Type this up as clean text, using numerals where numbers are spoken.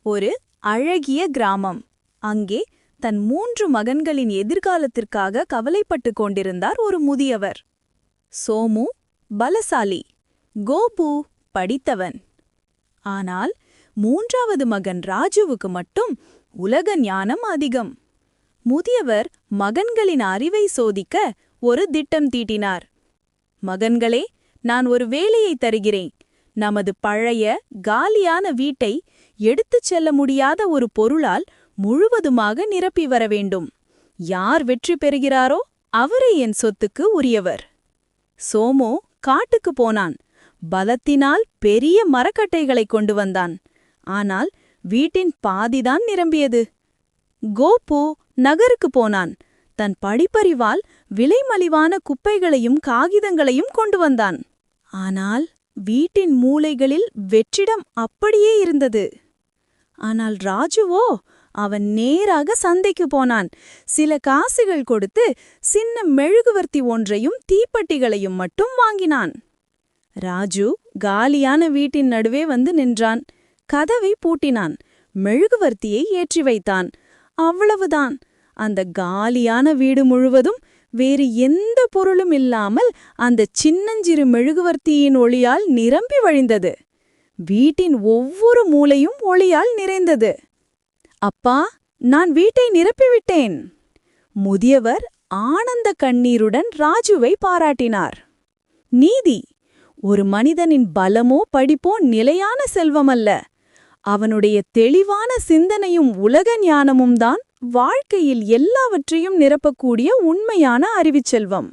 ஒரு அழகிய கிராமம். அங்கே தன் 3 மகன்களின் எதிர்காலத்திற்காக கவலைப்பட்டு கொண்டிருந்தார் ஒரு முதியவர். சோமு பலசாலி, கோபு படித்தவன். ஆனால் 3வது மகன் ராஜுவுக்கு மட்டும் உலக ஞானம் அதிகம். முதியவர் மகன்களின் அறிவை சோதிக்க ஒரு திட்டம் தீட்டினார். மகன்களே, நான் ஒரு வேலையை தருகிறேன். நமது பழைய காலியான வீட்டை எடுத்துச் செல்ல முடியாத ஒரு பொருளால் முழுவதுமாக நிரப்பி வர வேண்டும். யார் வெற்றி பெறுகிறாரோ அவரே என் சொத்துக்கு உரியவர். சோமு காட்டுக்கு போனான். பலத்தினால் பெரிய மரக்கட்டைகளை கொண்டு வந்தான். ஆனால் வீட்டின் பாதிதான் நிரம்பியது. கோபு நகருக்கு போனான். தன் படிப்பறிவால் விலைமலிவான குப்பைகளையும் காகிதங்களையும் கொண்டு வந்தான். ஆனால் வீட்டின் மூலைகளில் வெற்றிடம் அப்படியே இருந்தது. ஆனால் ராஜுவோ, அவன் நேராக சந்தைக்கு போனான். சில காசுகள் கொடுத்து சின்ன மெழுகுவர்த்தி ஒன்றையும் தீப்பெட்டிகளையும் மட்டும் வாங்கினான். ராஜு காலியான வீட்டின் நடுவே வந்து நின்றான். கதவை பூட்டினான். மெழுகுவர்த்தியை ஏற்றி வைத்தான். அவ்வளவுதான். அந்த காலியான வீடு முழுவதும் வேறு எந்த பொருளும் இல்லாமல் அந்த சின்னஞ்சிறு மெழுகுவர்த்தியின் ஒளியால் நிரம்பி வழிந்தது. வீட்டின் ஒவ்வொரு மூலையும் ஒளியால் நிறைந்தது. அப்பா, நான் வீட்டை நிரப்பிவிட்டேன். முதியவர் ஆனந்த கண்ணீருடன் ராஜுவை பாராட்டினார். நீதி: ஒரு மனிதனின் பலமோ படிப்போ நிலையான செல்வமல்ல. அவனுடைய தெளிவான சிந்தனையும் உலக ஞானமும் தான் வாழ்க்கையில் எல்லாவற்றையும் நிரப்பக்கூடிய உண்மையான அறிவுச்செல்வம்.